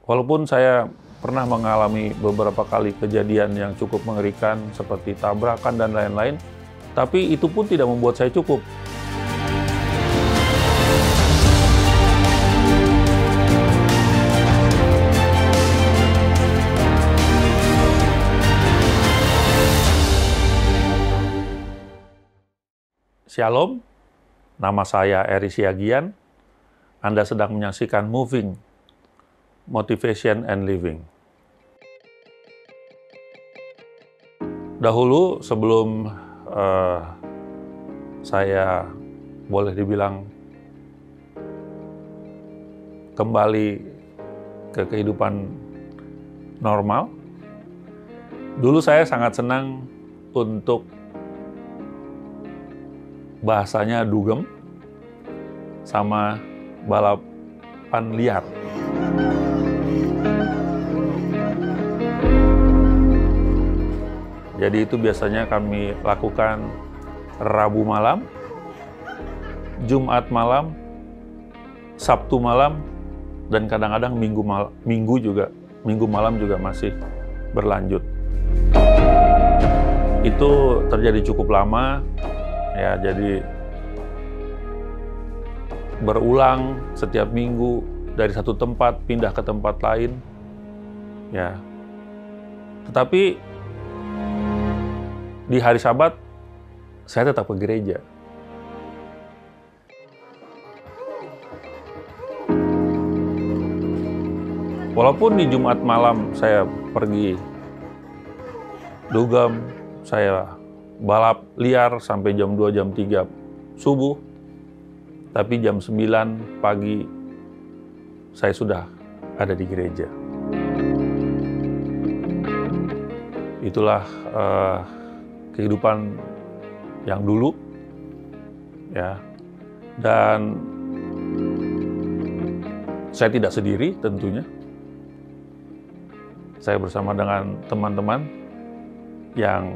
Walaupun saya pernah mengalami beberapa kali kejadian yang cukup mengerikan seperti tabrakan dan lain-lain, tapi itu pun tidak membuat saya cukup. Shalom, nama saya Eri Siagian. Anda sedang menyaksikan Moving, Motivation and Living. Dahulu sebelum saya boleh dibilang kembali ke kehidupan normal, dulu saya sangat senang untuk bahasanya dugem sama balapan liar. Jadi itu biasanya kami lakukan Rabu malam, Jumat malam, Sabtu malam, dan kadang-kadang Minggu malam juga masih berlanjut. Itu terjadi cukup lama, ya, jadi berulang setiap minggu dari satu tempat pindah ke tempat lain, ya. Tetapi di hari Sabat saya tetap ke gereja. Walaupun di Jumat malam saya pergi dugem, saya balap liar sampai jam 2, jam 3 subuh, tapi jam 9 pagi saya sudah ada di gereja. Itulah kehidupan yang dulu, ya. Dan saya tidak sendiri tentunya. Saya bersama dengan teman-teman yang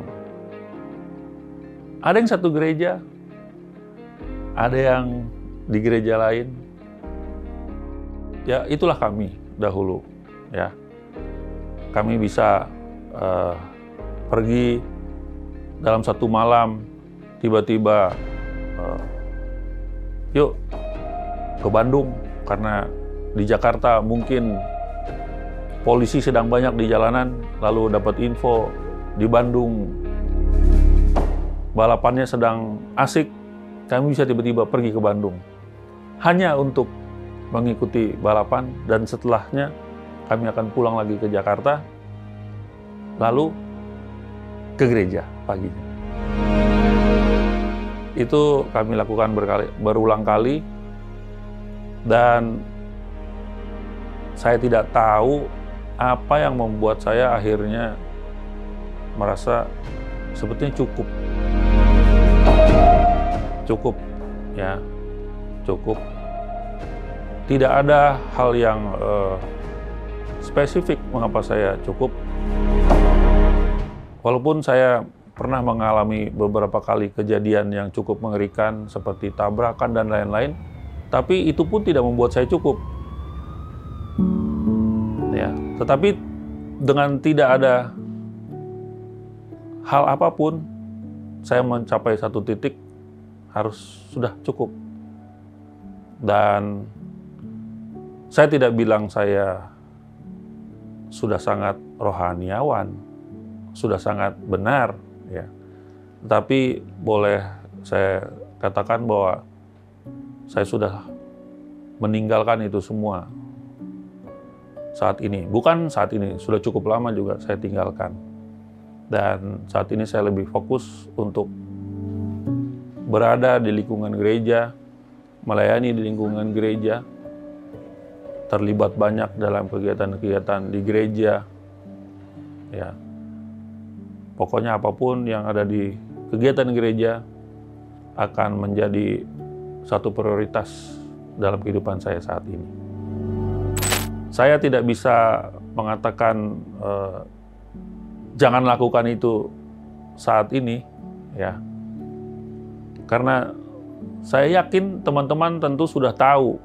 ada yang satu gereja, ada yang di gereja lain. Ya, itulah kami dahulu, ya. Kami bisa pergi dalam satu malam, tiba-tiba yuk ke Bandung, karena di Jakarta mungkin polisi sedang banyak di jalanan, lalu dapat info di Bandung balapannya sedang asik, kami bisa tiba-tiba pergi ke Bandung hanya untuk mengikuti balapan, dan setelahnya kami akan pulang lagi ke Jakarta, lalu ke gereja paginya. Itu kami lakukan berulang kali, dan saya tidak tahu apa yang membuat saya akhirnya merasa sebetulnya cukup. Cukup, ya, cukup. Tidak ada hal yang spesifik mengapa saya cukup. Walaupun saya pernah mengalami beberapa kali kejadian yang cukup mengerikan seperti tabrakan dan lain-lain, tapi itu pun tidak membuat saya cukup. Ya, tetapi dengan tidak ada hal apapun, saya mencapai satu titik harus sudah cukup. Dan saya tidak bilang saya sudah sangat rohaniawan, sudah sangat benar, ya. Tapi boleh saya katakan bahwa saya sudah meninggalkan itu semua saat ini. Bukan saat ini, sudah cukup lama juga saya tinggalkan. Dan saat ini saya lebih fokus untuk berada di lingkungan gereja, melayani di lingkungan gereja, terlibat banyak dalam kegiatan-kegiatan di gereja, ya. Pokoknya apapun yang ada di kegiatan gereja akan menjadi satu prioritas dalam kehidupan saya saat ini. Saya tidak bisa mengatakan jangan lakukan itu saat ini, ya. Karena saya yakin teman-teman tentu sudah tahu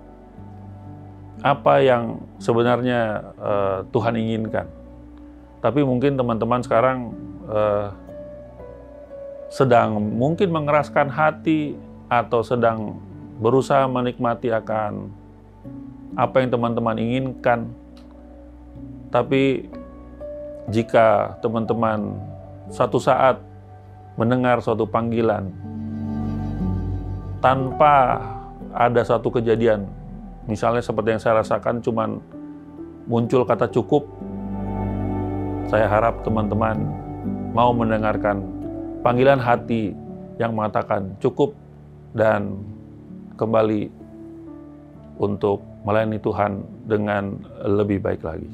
apa yang sebenarnya Tuhan inginkan. Tapi mungkin teman-teman sekarang sedang mungkin mengeraskan hati atau sedang berusaha menikmati akan apa yang teman-teman inginkan. Tapi jika teman-teman suatu saat mendengar suatu panggilan tanpa ada satu kejadian, misalnya seperti yang saya rasakan cuman muncul kata cukup, saya harap teman-teman mau mendengarkan panggilan hati yang mengatakan cukup dan kembali untuk melayani Tuhan dengan lebih baik lagi.